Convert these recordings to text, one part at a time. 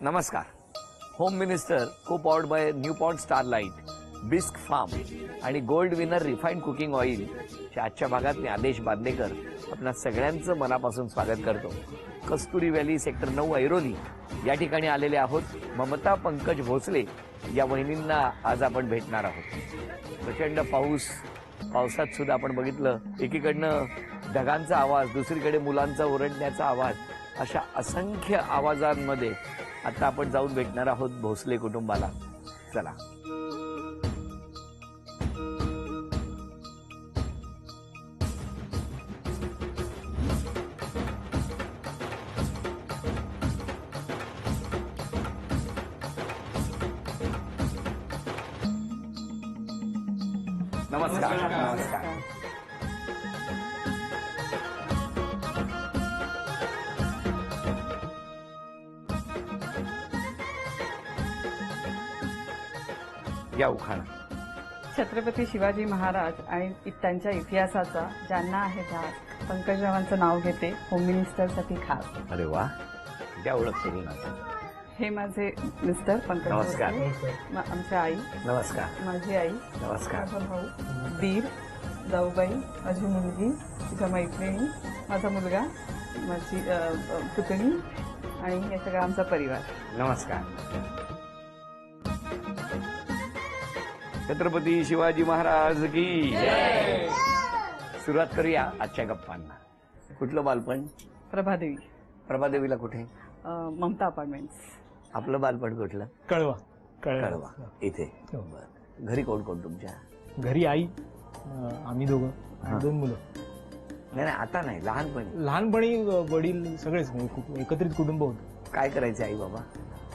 नमस्कार. Home minister co-powered by Newpont Starlight, Bisk Farm आणि Gold Winner refined cooking oil च्या आजच्या भागात मी आदेश बांदेकर आपणा सगळ्यांचं मनापासून स्वागत करतो. कस्तुरी व्हॅली सेक्टर 9 ऐरोली या ठिकाणी आलेले आहोत. ममता पंकज भोसले या वहिनींना आज आपण भेटणार आहोत. प्रचंड पावसात सुद्धा आपण बघितलं एकीकडनं ढगांचा आवाज, दुसरीकडे मुलांचा ओरडण्याचा आवाज, अशा असंख्य आवाजांमध्ये आता आपण जाऊन भेटणार आहोत भोसले कुटुंबाला. चला. नमस्कार. नमस्कार. या उखाणा. छत्रपती शिवाजी महाराज आणि त्यांच्या इतिहासाचा ज्यांना आहे ध्यास, पंकजरावांचं नाव घेते होम मिनिस्टरसाठी खास. अरे वा, त्या ओळख करून आता. हे माझे मिस्टर पंकज नमस्कार. भोसले, आमच्या आई, नमस्कार. माझी आई, नमस्कार. माझा भाऊ, दीर, जाऊबाई, माझी मुलगी, तिच्या मैत्रिणी, माझा मुलगा, माझी पुतणी आणि हे सगळं आमचा परिवार. नमस्कार. छत्रपती शिवाजी महाराज की सुरुवात करूया आजच्या गप्पांना. कुठलं बालपण? प्रभादेवी. प्रभादेवीला कुठे? ममता अपार्टमेंट्स. आपलं बालपण कुठलं? कळवा. कळवा. इथे. बरं. घरी कोण कोण तुमच्या? घरी आई, आम्ही दोघं आणि 2 मुलं. नाही, आता नाही, लहानपणी. लहानपणी वडील सगळेच म्हणजे एकत्रित कुटुंब होतं. काय करायचे आई बाबा?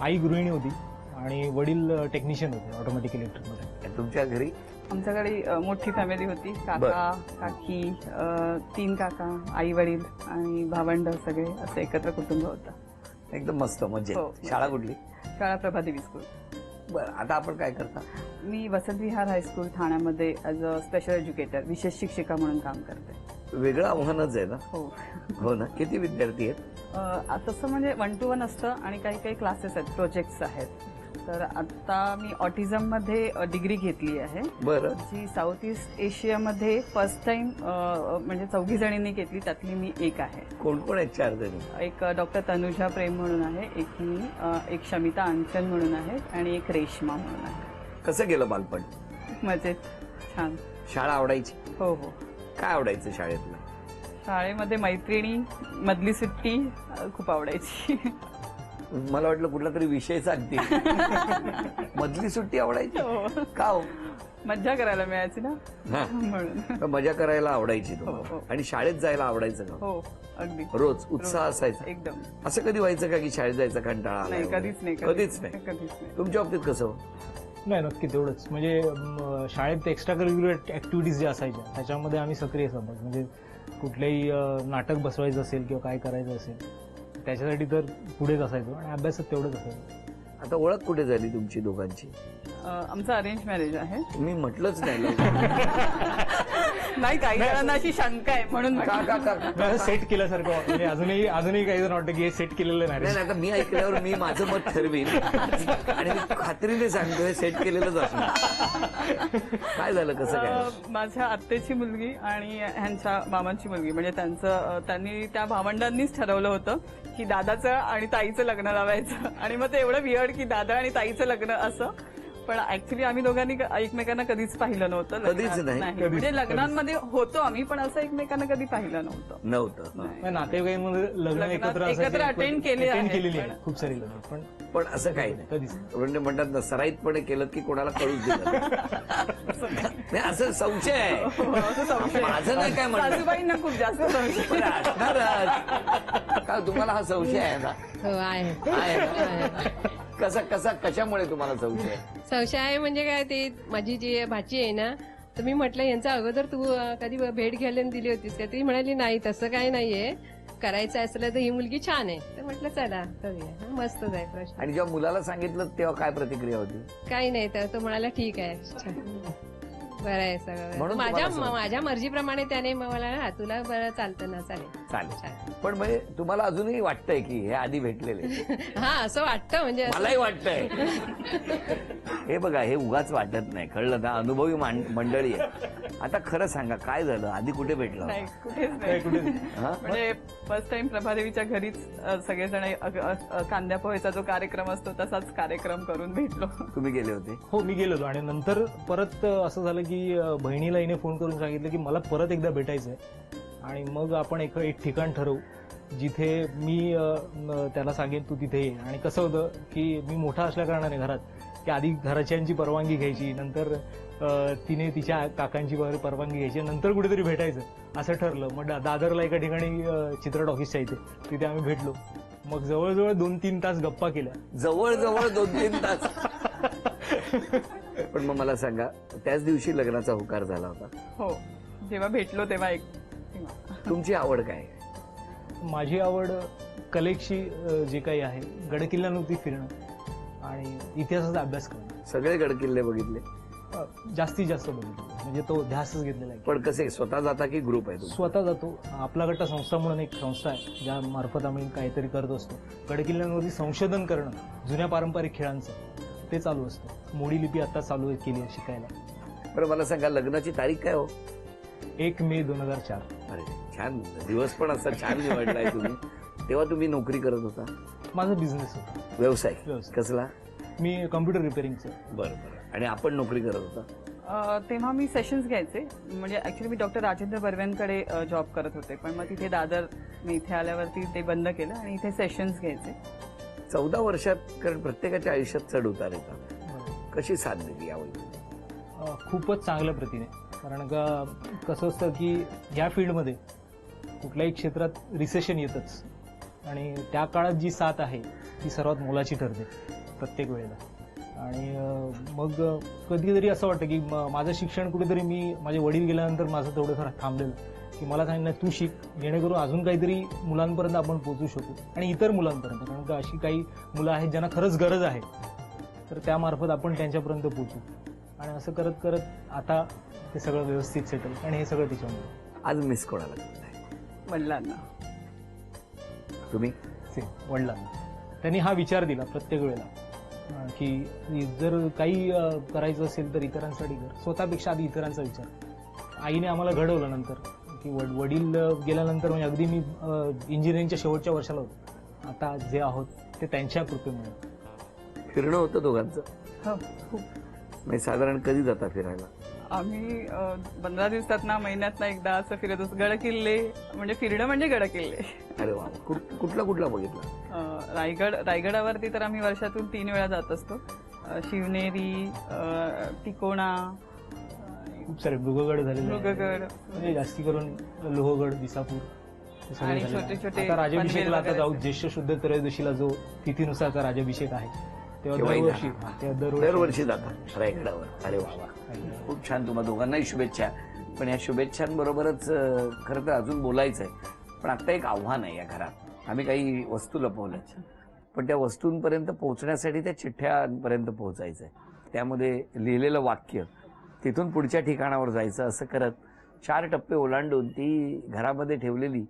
आई गृहिणी होती आणि वडील टेक्निशियन होते ऑटोमॅटिक इलेक्ट्रिकमध्ये. तुमच्या घरी? आमच्याकडे मोठी फॅमिली होती. काका, काकी, 3 काका, आई वडील आणि भावंड, सगळे असं एकत्र कुटुंब होतं. एकदम मस्त, मजेत. हो. शाळा कुठली? शाळा प्रभादेवी स्कूल. बरं. आता आपण काय करता? मी वसंत विहार हायस्कूल ठाण्यामध्ये ॲज अ स्पेशल एज्युकेटर, विशेष शिक्षिका म्हणून काम करते. वेगळं आव्हानच आहे ना? हो. हो ना. किती विद्यार्थी आहेत? तसं म्हणजे 1 to 1 असतं आणि काही काही क्लासेस आहेत, प्रोजेक्ट्स आहेत. तर आता मी ऑटिझममध्ये डिग्री घेतली आहे. बरं. जी साऊथ ईस्ट एशियामध्ये फर्स्ट टाइम म्हणजे 4 जणींनी घेतली, त्यातली मी एक आहे. कोण कोण आहेत? 4 जणी. एक डॉक्टर तनुजा प्रेम म्हणून आहे, एक मी, एक शमिता अंचन म्हणून आहे आणि एक रेश्मा म्हणून आहे. कसं गेलं बालपण? मजेत, छान. शाळा आवडायची? हो हो. काय आवडायचं शाळेतलं? शाळेमध्ये मैत्रिणी, मधली सुट्टी खूप आवडायची. मला वाटलं कुठला तरी विषय सांगते. मधली सुट्टी आवडायची? हो. का हो? मज्जा करायला मिळायची ना, हा. म्हणून. तर मजा करायला आवडायची हो, तुम्हाला? हो. आणि शाळेत जायला आवडायचं का? हो, अगदी. रोज उत्साह असायचा? एकदम. असं कधी व्हायचं का की शाळेत जायचा कंटाळा आलाय नाही, वगैरे? कधीच नाही. कधीच नाही. कधीच नाही. तुमच्या बाबतीत कसं हो? नाही, नक्की तेवढंच. म्हणजे शाळेत एक्स्ट्रा करिक्युलर ऍक्टिव्हिटीज ज्या असायच्या त्याच्यामध्ये आम्ही सक्रिय असतात. म्हणजे कुठलंही नाटक बसवायचं असेल किंवा काय करायचं असेल त्याच्यासाठी तर पुढेच असायचो आणि अभ्यासात तेवढंच असायचं. आता ओळख कुठे झाली तुमची दोघांची? आमचं अरेंज मॅरेज आहे. मी म्हटलंच नाही. नाही, काही जणांना अशी शंका आहे म्हणून का सेट केल्यासारखं म्हणजे अजूनही काही जण वाटतं की हे सेट केलेलं नाही. नाही, आता मी ऐकल्यावर मी माझं मत ठरवीन आणि मी खात्रीने सांगतोय सेट केलेलंच असणार. काय झालं, कसं काय? माझ्या आत्तेची मुलगी आणि ह्यांच्या मामांची मुलगी, म्हणजे त्यांनी त्या भावंडांनीच ठरवलं होतं की दादाचं आणि ताईचं लग्न लावायचं. आणि मग ते एवढं वियर्ड की दादा आणि ताईचं लग्न असं. पण ऍक्च्युली आम्ही दोघांनी एकमेकांना कधीच पाहिलं नव्हतं. कधीच नाही. म्हणजे लग्नांमध्ये होतो आम्ही, पण असं एकमेकांना कधी पाहिलं नव्हतं. नातेवाईकांमध्ये लग्न एकत्र अटेंड केलेली आहे खूप सारी लग्न. पण असं काही नाही. कधीच म्हणजे म्हणतात ना, सराईतपणे केलं की कोणाला कळूच दिलं नाही. असं संशय आहे. माझं नाही काय म्हणत. सासूबाईंना खूप जास्त संशय असणारच. का तुम्हाला हा संशय आहे ना? हो, आहे. आहे ना? कशामुळे तुम्हाला संशय आहे? संशय आहे म्हणजे काय, ते माझी जी भाची आहे ना, तर मी म्हटलं यांचा अगोदर तू कधी भेट घ्यायला दिली होतीस का? ती म्हणाली नाही, तसं काय नाहीये, करायचं असलं तर ही मुलगी छान आहे. तर म्हटलं चला करूया. मस्तच आहे प्रश्न. आणि जेव्हा मुलाला सांगितलं तेव्हा काय प्रतिक्रिया होती? काही नाही, तर तो म्हणाला ठीक आहे, छान. बरं आहे सगळं. म्हणून माझ्या तुम्हाला माझ्या मर्जीप्रमाणे त्याने मग मला हा तुला बरं चालतं ना, चालेल. चालेल. पण म्हणजे तुम्हाला अजूनही वाटतंय की हे आधी भेटलेले? हा असं वाटतं म्हणजे असं- मलाही वाटतंय. हे बघा, हे उगाच वाटत नाही, कळलं ना, अनुभवी मंडळी आहे. आता खरं सांगा, काय झालं, आधी कुठे भेटलं? नाही, कुठेच नाही. हा? म्हणजे फर्स्ट टाइम प्रभादेवीच्या घरीच सगळेजण कांद्या पोहेचा जो कार्यक्रम असतो तसाच कार्यक्रम करून भेटलो. तुम्ही गेले होते? हो, मी गेलो होतो. आणि नंतर परत असं झालं की बहिणीला हिने फोन करून सांगितलं की मला परत एकदा भेटायचं आहे. आणि मग आपण एक ठिकाण ठरवू जिथे मी त्याला सांगेन तू तिथे ये. आणि कसं होतं की मी मोठा असल्या कारणाने घरात, की आधी घरच्यांची परवानगी घ्यायची, नंतर तिने तिच्या काकांची वगैरे परवानगी घ्यायची, नंतर कुठेतरी भेटायचं असं ठरलं. मग दादरला एका ठिकाणी चित्रपट ऑफिसच्या इथे, तिथे आम्ही भेटलो. मग जवळजवळ 2-3 तास गप्पा केल्या. जवळजवळ 2-3 तास. पण मग मला सांगा, त्याच दिवशी लग्नाचा होकार झाला होता? हो, जेव्हा भेटलो तेव्हा तुमची आवड काय आहे? माझी आवड कलेची जे काही आहे, गडकिल्ल्यांवरती फिरणं आणि इतिहासाचा अभ्यास करणं. सगळे गडकिल्ले बघितले? जास्तीत जास्त बघितलं, म्हणजे तो ध्यासच घेतलेला आहे. पण कसे, स्वतः जाता की ग्रुप आहे तुमचा? स्वतः जातो. आपला गट्टा संस्था म्हणून एक संस्था आहे ज्या मार्फत आम्ही काहीतरी करत असतो. गडकिल्ल्यांवरती संशोधन करणं, जुन्या पारंपरिक खेळांचं, ते चालू असतं. मोडी लिपी आता चालू केली आहे शिकायला. बरं, मला सांगा, लग्नाची तारीख काय हो? 1 मे 2004. अरे छान दिवस, पण असा छान निवडलाय तुम्ही. तेव्हा तुम्ही नोकरी करत होता? माझा बिझनेस होता, व्यवसाय व्यवसाय. कसला? मी कम्प्युटर रिपेअरिंगचं. बरं बरं. आणि आपण नोकरी करत होता? तेव्हा मी सेशन्स घ्यायचे. म्हणजे ऍक्च्युली मी डॉक्टर राजेंद्र बर्वेंकडे जॉब करत होते, पण मग तिथे दादर मी इथे आल्यावरती ते बंद केलं आणि इथे सेशन्स घ्यायचे. 14 वर्षात, कारण प्रत्येकाच्या आयुष्यात चढ उतार येतात, कशी साथ दिली यावेळी? खूपच चांगल्या प्रतीने. कारण का कसं असतं की ह्या फील्डमध्ये कुठल्याही क्षेत्रात रिसेशन येतच, आणि त्या काळात जी साथ आहे ती सर्वात मोलाची ठरते प्रत्येक वेळेला. आणि मग कधीतरी असं वाटतं की माझं शिक्षण कुठेतरी, मी माझे वडील गेल्यानंतर माझं थोडंसं थांबलेलं, की मला सांगितलं तू शिक, जेणेकरून अजून काहीतरी मुलांपर्यंत आपण पोहोचू शकू आणि इतर मुलांपर्यंत. कारण का अशी काही मुलं आहेत ज्यांना खरंच गरज आहे, तर त्यामार्फत आपण त्यांच्यापर्यंत पोहोचू. आणि असं करत करत आता ते सगळं व्यवस्थित सेटल, आणि हे सगळं तिच्यामुळे. आज मिस कोणाला करताय? वडिलांना. तुम्ही? वडिलांना. त्यांनी हा विचार दिला प्रत्येक वेळेला की जर काही करायचं असेल तर इतरांसाठी कर, स्वतःपेक्षा आधी इतरांचा विचार. आईने आम्हाला घडवलं नंतर, की वडील गेल्यानंतर, म्हणजे अगदी मी इंजिनिअरिंगच्या शेवटच्या वर्षाला होतो. आता जे आहोत ते त्यांच्या कृपेमुळे. फिरणं होतं दोघांचं? हो, खूप. म्हणजे साधारण कधी जाता फिरायला? आम्ही 15 दिवसात ना, महिन्यात ना एकदा असं फिरत असतो. गडकिल्ले म्हणजे फिरणं म्हणजे गडकिल्ले. अरे वा. कुठला बघितला? रायगडावरती तर आम्ही वर्षातून 3 वेळा जात असतो. शिवनेरी, तिकोणा, खूप सारे मृगगड झालेले, मृगगड, म्हणजे जास्ती करून लोहगड, विसापूर, हे सगळे आणि झालेले छोटे आहे. छोटे आता राज्याभिषेकला आता पनवेल जाऊ. वगैरे. ज्येष्ठ शुद्ध त्रयोदशीला जो तिथीनुसारचा राज्याभिषेक आहे, तेव्हा केव्हाही दरवर्षी जाता रायगडावर? अरे वा वा, खूप छान. तुम्हा दोघांनाही शुभेच्छा. पण या शुभेच्छांबरोबरच खरं तर अजून बोलायचं आहे. पण आता एक आव्हान आहे या घरात. आम्ही काही वस्तू लपवल्या, पण त्या वस्तूंपर्यंत पोहोचण्यासाठी त्या चिठ्ठ्यांपर्यंत पोहोचायचं आहे. त्यामध्ये लिहिलेलं वाक्य, तिथून पुढच्या ठिकाणावर जायचं, असं करत 4 टप्पे ओलांडून ती घरामध्ये ठेवलेली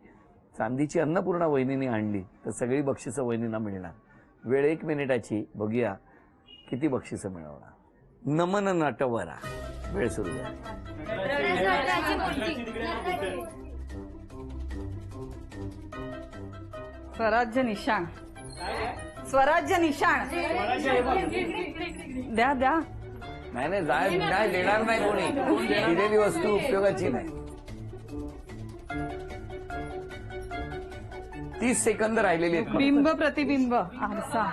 चांदीची अन्नपूर्णा वहिनीने आणली, तर सगळी बक्षिसं वहिनींना मिळणार. वेळ 1 मिनिटाची. बघूया किती बक्षिसं मिळवणार. नमन नटवरा. वेळ सुरू आहे. स्वराज्य निशाण. स्वराज्य निशाण द्या द्या. नाही नाही देणार नाही कोणी. दिलेली वस्तू उपयोगाची नाही. 30 सेकंद राहिलेली आहेत. बिंब प्रतिबिंब आरसा.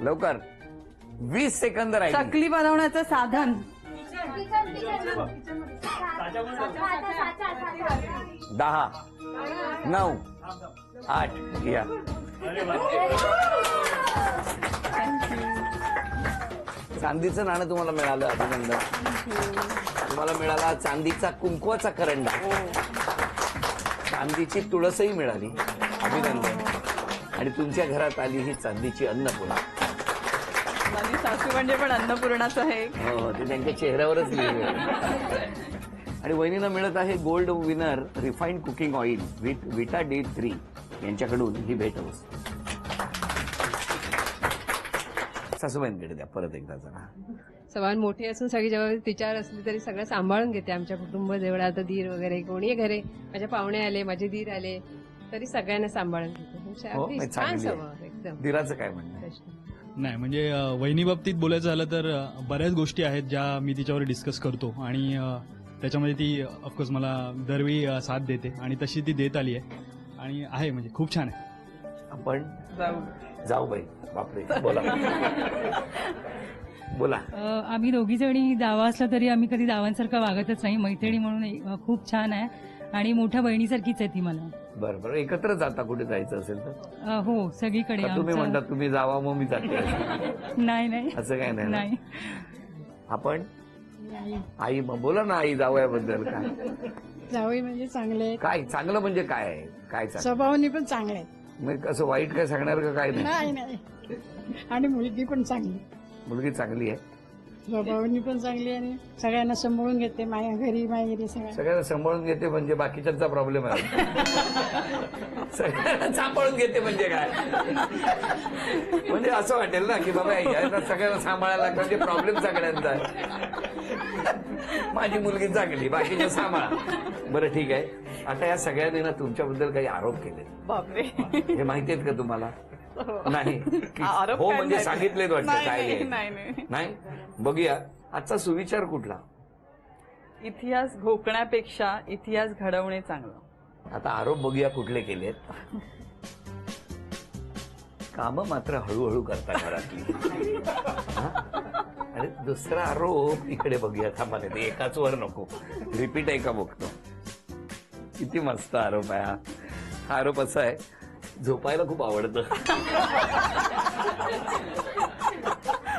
लवकर. 20 सेकंद राहिले. चकली बनवण्याचं साधन. 10, 9, 8. या. चांदीचं नाणं तुम्हाला मिळालं. अभिनंदन. तुम्हाला मिळाला चांदीचा कुंकवाचा करंडा. चांदीची तुळसही मिळाली. अभिनंदन. आणि तुमच्या घरात आली ही चांदीची अन्नपूर्णा. माझी सासू म्हणजे पण अन्नपूर्णाच आहे. हो, ते त्यांच्या चेहऱ्यावरच लिहिलं आणि वहिनीला मिळत आहे gold winner refined cooking oil with विटा D3 यांच्याकडून ही भेटवस्तू. सासूबाईंकडे द्या परत एकदा जरा. सवाल मोठी असून सगळी जबाबदारी तिच्यावर असली तरी सगळं सांभाळून घेते. आमच्या कुटुंब जेवढा आता दीर वगैरे कोणी घरी माझ्या पाहुणे आले माझे दीर आले तरी सगळ्यांना सांभाळून घेते. हो, अगदी नाही, छान चांगली आहे. स्वभाव एकदम. दिराचं काय म्हणणं आहे? नाही म्हणजे वहिनी बाबतीत बोलायचं झालं तर बऱ्याच गोष्टी आहेत ज्या मी तिच्यावर डिस्कस करतो आणि त्याच्यामध्ये ती ऑफकोर्स मला दरवेळी साथ देते आणि तशी ती देत आली आहे आणि आहे म्हणजे खूप छान आहे. आपण जाऊ. जाऊ बाई. बापरे, बोला बोला. आम्ही दोघी जणी जावा असला तरी आम्ही कधी जावांसारखं वागतच नाही. मैत्रिणी म्हणून खूप छान आहे आणि मोठ्या बहिणीसारखीच आहे ती मला. बरं बरं, एकत्र जाता कुठे जायचं असेल तर? हो सगळीकडे. का तुम्ही आमचं- म्हणता तुम्ही जावा मग मी जाते नाही नाही असं काय नाही ना? नाही. आपण आई, मग बोला ना आई जावयाबद्दल काय जावई म्हणजे चांगले आहेत, काय चांगलं म्हणजे काय आहे? काय चांगलं स्वभावाने पण चांगले आहेत. मग कसं वाईट काय सांगणार का? काय नाही. नाही आणि मुलगी पण चांगली, मुलगी चांगली आहे, स्वभावाने पण चांगली आणि सगळ्यांना सांभाळून घेते. माया घरी माहेरी सगळ्या सगळ्यांना सांभाळून घेते म्हणजे बाकीच्यांचा प्रॉब्लेम आहे. सगळ्यांना सांभाळून घेते म्हणजे काय? म्हणजे असं वाटेल ना की बाबा यांना सगळ्यांना सांभाळायला लागतं म्हणजे प्रॉब्लेम सगळ्यांचा आहे. माझी मुलगी चांगली, बाकीचे सांभाळा. बरं ठीक आहे. आता या सगळ्यांनी ना तुमच्याबद्दल काही आरोप केले, बापरे. हे माहिती आहेत का तुम्हाला? नाही की आरोप हो काय म्हणजे नाही. सांगितलेच वाटतं नाही, काय आहे? नाही नाही. नाही. बघूया आजचा सुविचार कुठला? इतिहास घोकण्यापेक्षा इतिहास घडवणे चांगलं. आता आरोप बघूया कुठले केलेत. कामं मात्र हळूहळू करता घरातली. हा? आणि दुसरा आरोप इकडे बघूया. थांबा, नाही ते एकाच वर नको, रिपीट आहे का बघतो. किती मस्त आरोप आहे हा. हा आरोप असा आहे, झोपायला खूप आवडतं.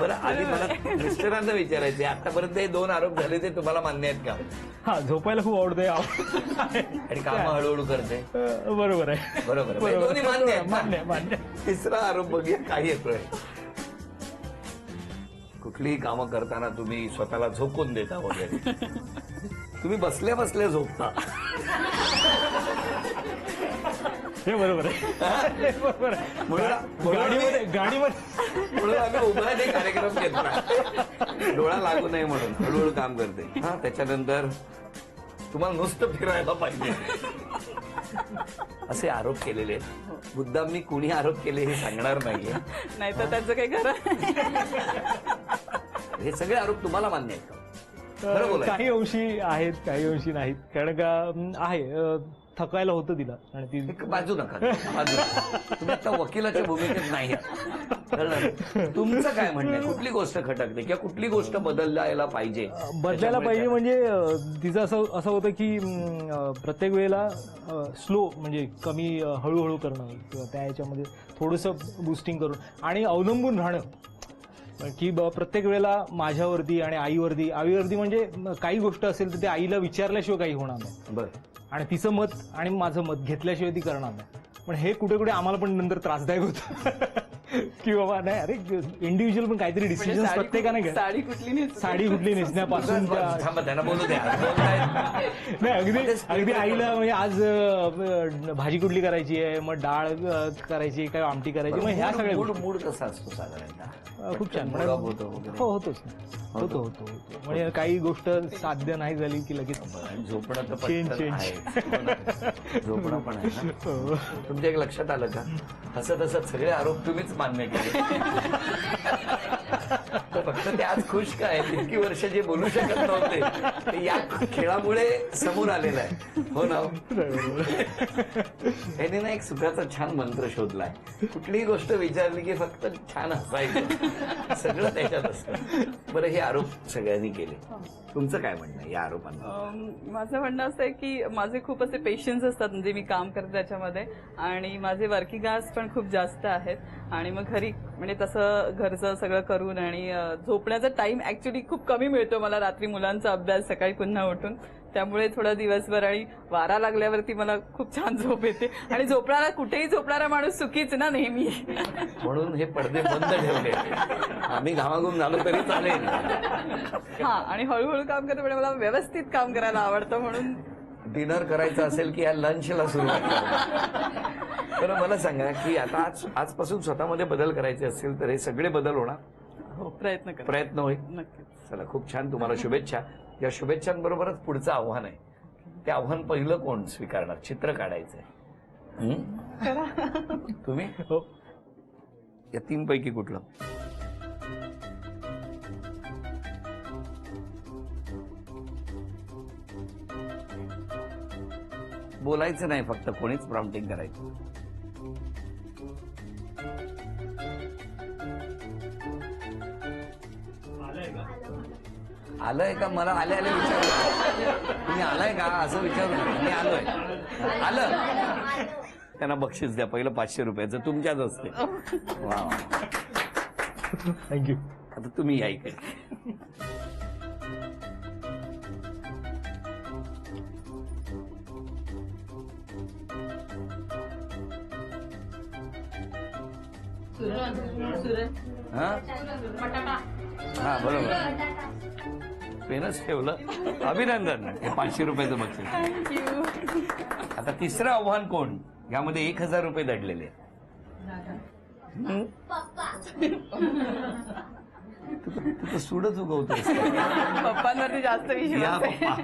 बरं, आधी मला मिस्टरांना विचारायचे, आतापर्यंत हे 2 आरोप झाले ते तुम्हाला मान्य आहेत का? हा, झोपायला खूप आवडतंय. आणि कामं हळूहळू करते, बरोबर आहे. बरोबर आहे. म्हणजे दोन्ही मान्य आहेत ना? मान्य मान्य. तिसरा आरोप बघूया काय येतोय. कुठलीही कामं करताना तुम्ही स्वतःला झोकून देता वगैरे. तुम्ही बसल्या बसल्या झोपता. हे बरोबर आहे. हे बरोबर आहे. गाडीमध्ये म्हणून आम्ही उभ्याने कार्यक्रम घेतला, डोळा लागू नये म्हणून हळूहळू काम करते. हा, त्याच्यानंतर तुम्हाला नुसतं फिरायला पाहिजे असे आरोप केलेले आहेत. मुद्दाम मी कुणी आरोप केले हे सांगणार नाहीये. नाही तर त्याचं काही खरं. हे सगळे आरोप तुम्हाला मान्य आहेत का? बरं बोलायचं. काही अंशी आहेत, काही अंशी नाहीत. कारण का आहे, थकायला होतं तिला आणि ती एक बाजू नका, बाजू नका. तुम्ही आता वकिलाच्या भूमिकेत नाही आहात. कळलं? तुमचं काय म्हणणं आहे? कुठली गोष्ट खटकते किंवा कुठली गोष्ट बदलायला पाहिजे? बदलायला पाहिजे म्हणजे तिचं असं होतं की प्रत्येक वेळेला स्लो म्हणजे कमी हळूहळू करणं किंवा त्या ह्याच्यामध्ये थोडंसं बुस्टिंग करून आणि अवलंबून राहणं की प्रत्येक वेळेला माझ्यावरती आणि आईवरती म्हणजे काही गोष्ट असेल तर ते आईला विचारल्याशिवाय काही होणार नाही. बरं. आणि तिचं मत आणि माझं मत घेतल्याशिवाय ती करणार नाही. पण हे कुठे कुठे आम्हाला पण नंतर त्रासदायक होतं की बाबा नाही, अरे इंडिव्हिज्युअल पण काहीतरी डिसिजन प्रत्येकाने घ्या. साडी कुठली नेसू? साडी कुठली नेसण्यापासून थांबा, त्यांना बोलू द्या. बोलतायत. नाही, अगदी आईला म्हणजे आज भाजी कुठली करायची आहे, मग डाळ करायची, काय आमटी करायची, मग ह्या सगळ्या गोष्टी. मूड कसा असतो साधारणतः? खूप छान मूड ऑफ होतो वगैरे? हो, होतोच होतो म्हणजे काही गोष्ट साध्य नाही झाली की लगेच आणि झोपणं तर चेंज. पटकन आहे. हो ना. झोपणं पण आहे ना. तुमच्या एक लक्षात आलं का? हसत हसत सगळे आरोप तुम्हीच मान्य केले. फक्त ते आज खुश काय, इतकी वर्ष जे बोलू शकत नव्हते ते या खेळामुळे समोर आलेलं आहे. हो ना. त्यांनी ना एक सुखाचा छान मंत्र शोधलाय. कुठलीही गोष्ट विचारली की फक्त छान हसायचं, सगळं त्याच्यात असतं. बरं, हे आरोप सगळ्यांनी केले, तुमचं काय म्हणणं आहे या आरोपांना? माझं म्हणणं असं आहे की माझे खूप असे पेशन्स असतात म्हणजे मी काम करते त्याच्यामध्ये आणि माझे वर्किंग आवर्स पण खूप जास्त आहेत आणि मग घरी म्हणजे तसं घरचं सगळं करून आणि झोपण्याचा टाइम ऍक्च्युली खूप कमी मिळतो मला रात्री मुलांचा अभ्यास सकाळी पुन्हा उठून, त्यामुळे थोडा दिवसभर आणि वारा लागल्यावरती मला खूप छान झोप येते. आणि झोपणारा कुठेही झोपणारा माणूस सुखीच ना नेहमी. म्हणून हे पडदे बंद ठेवले. आम्ही घामाघूम झालो तरी चालेल. हा, आणि हळूहळू काम करते म्हणजे मला व्यवस्थित काम करायला आवडतं, म्हणून डिनर करायचं असेल की या लंचला सुरुवात करू. तर मला सांगा की आता आजपासून स्वतःमध्ये बदल करायचे असतील तर हे सगळे बदल होणार, हो प्रयत्न करते. प्रयत्न होईल. नक्कीच. चला, खूप छान. तुम्हाला शुभेच्छा. या शुभेच्छांबरोबरच पुढचं आव्हान आहे. ते आव्हान पहिलं कोण स्वीकारणार? चित्र काढायचंय. तुम्ही? हो. या 3 पैकी कुठलं? बोलायचं नाही, फक्त कोणीच प्रॉम्प्टिंग करायचं. आलंय का? मला आले आले विचारू. तुम्ही आलाय का असं विचारू नका. मी आलोय. आलं. त्यांना बक्षीस द्या. पहिलं 500 रुपयाचं तुमच्याच असते. वा, थँक्यू. आता तुम्ही या इकडे. हा बरोबर. पेनच ठेवलं. अभिनंदन. हे 500 रुपयाचं बक्षीस. थँक्यू. आता तिसरं आव्हान कोण? यामध्ये 1000 रुपये दडलेले आहेत. तू तर सूडच उगवतोस. पप्पांवरती जास्त या विश्वास आहे. पप्पा.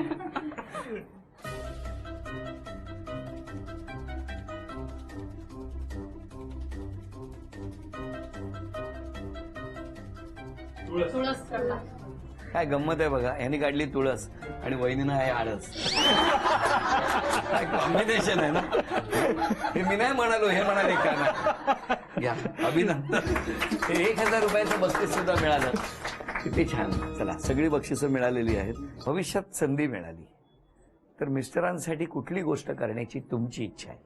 काय गंमत आहे बघा. यांनी काढली तुळस आणि वहिनीनं आहे आळस. काय कॉम्बिनेशन आहे ना. हे मी नाही म्हणालो, हे म्हणाले का ना. घ्या, अभिनंदन. हे 1000 रुपयाचं बक्षीस सुद्धा मिळालं. किती छान. चला, सगळी बक्षिसं मिळालेली आहेत. भविष्यात संधी मिळाली तर मिस्टरांसाठी कुठली गोष्ट करण्याची तुमची इच्छा आहे?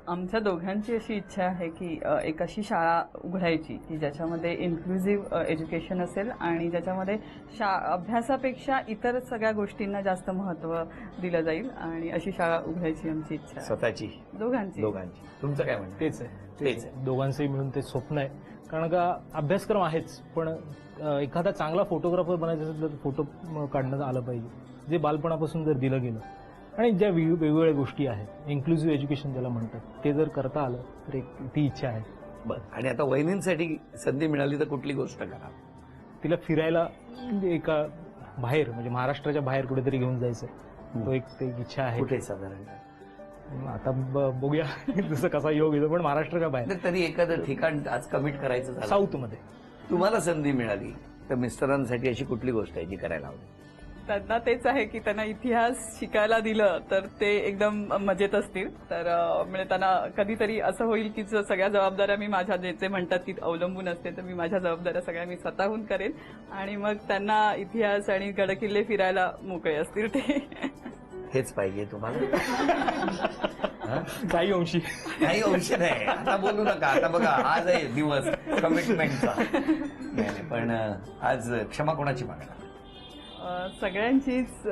आमच्या दोघांची अशी इच्छा आहे की एक अशी शाळा उघडायची की ज्याच्यामध्ये इन्क्लुझिव्ह एज्युकेशन असेल आणि ज्याच्यामध्ये अभ्यासापेक्षा इतर सगळ्या गोष्टींना जास्त महत्त्व दिलं जाईल, आणि अशी शाळा उघडायची आमची इच्छा आहे. स्वतःची? दोघांची. तुमचं काय म्हणणं? तेच आहे. तेच आहे. दोघांचंही मिळून ते स्वप्न आहे. कारण का अभ्यासक्रम आहेच, पण एखादा चांगला फोटोग्राफर बनायचं असेल तर फोटो काढण्यात आलं पाहिजे, जे बालपणापासून जर दिलं गेलं. आणि ज्या वेगवेगळ्या गोष्टी आहेत, इन्क्लुझिव्ह एज्युकेशन ज्याला म्हणतात, ते जर करता आलं तर ती इच्छा आहे. बरं. आणि आता वहिनींसाठी संधी मिळाली तर कुठली गोष्ट करा? तिला फिरायला एका बाहेर, म्हणजे महाराष्ट्राच्या बाहेर कुठेतरी घेऊन जायचं, तो एक इच्छा आहे. कुठे साधारण? आता बघूया जसं कसा योग येतो, पण महाराष्ट्राच्या बाहेर तरी एखादं ठिकाण आज कमिट करायचं झालं, साऊथमध्ये. तुम्हाला संधी मिळाली तर मिस्टरांसाठी अशी कुठली गोष्ट आहे जी करायला हवी? त्यांना तेच आहे की त्यांना इतिहास शिकायला दिलं तर ते एकदम मजेत असतील. तर म्हणजे त्यांना कधीतरी असं होईल की सगळ्या जबाबदाऱ्या मी माझ्या जे म्हणतात ती अवलंबून असते, तर मी माझ्या जबाबदाऱ्या सगळ्या मी स्वतःहून करेन, आणि मग त्यांना इतिहास आणि गडकिल्ले फिरायला मोकळे असतील ते. हेच पाहिजे तुम्हाला? काही अंशी नाही. आता बोलू नका. आता बघा, आज आहे दिवस कमिटमेंटचा. नाही, पण आज क्षमा कोणाची मागणार? सगळ्यांचीच,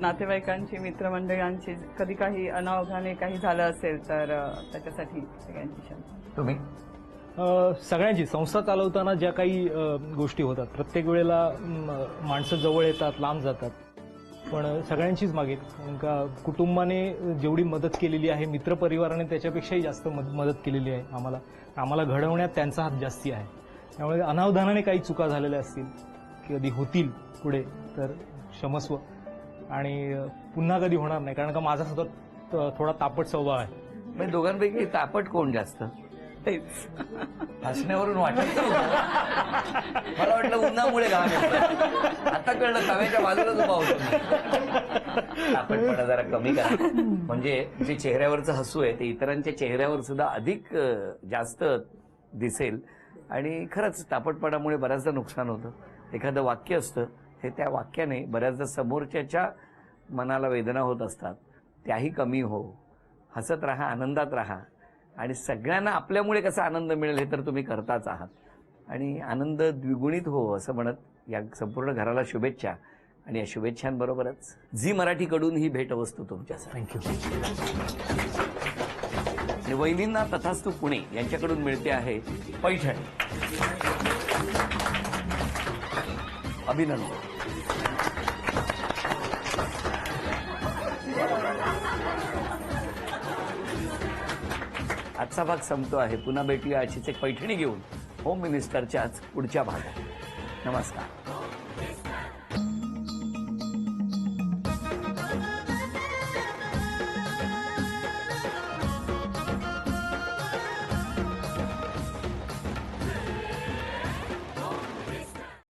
नातेवाईकांची, मित्रमंडळांची. कधी काही अनावधाने काही झालं असेल तर त्याच्यासाठी सगळ्यांची क्षमा. तुम्ही? सगळ्यांची. संस्था चालवताना ज्या काही गोष्टी होतात, प्रत्येक वेळेला माणसं जवळ येतात, लांब जातात, पण सगळ्यांचीच मागेल. कारण का कुटुंबाने जेवढी मदत केलेली आहे, मित्रपरिवाराने त्याच्यापेक्षाही जास्त मदत केलेली आहे आम्हाला घडवण्यात त्यांचा हात जास्ती आहे. त्यामुळे अनावधानाने काही चुका झालेल्या असतील, कधी होतील पुढे, तर क्षमस्व. आणि पुन्हा कधी होणार नाही, कारण का माझा सतत थोडा तापट स्वभाव आहे. म्हणजे दोघांपैकी तापट कोण जास्त? तेच. हसण्यावरून वाटत मला वाटलं उन्हामुळे घाम येतो. आता कळलं तव्याच्या बाजूलाच उभा होतो. तापटपणा जरा कमी करा, म्हणजे जे चेहऱ्यावरचं हसू आहे ते इतरांच्या चेहऱ्यावर सुद्धा अधिक जास्त दिसेल. आणि खरंच तापटपणामुळे बऱ्याचदा नुकसान होतं. एखादं वाक्य असतं, हे त्या वाक्याने बऱ्याचदा समोरच्याच्या मनाला वेदना होत असतात, त्याही कमी हो. हसत राहा, आनंदात राहा, आणि सगळ्यांना आपल्यामुळे कसा आनंद मिळेल हे तर तुम्ही करताच आहात. आणि आनंद द्विगुणित हो असं म्हणत या संपूर्ण घराला शुभेच्छा. आणि या शुभेच्छांबरोबरच झी मराठीकडून ही भेटवस्तू तुमच्यासाठी. थँक्यू. आणि वहिनींना तथास्तू पुणे यांच्याकडून मिळते आहे पैठणी. अभिनंदन. आजचा भाग संपतो आहे. पुन्हा भेटूया अशीच एक पैठणी घेऊन होम मिनिस्टरच्याच पुढच्या भागात. नमस्कार.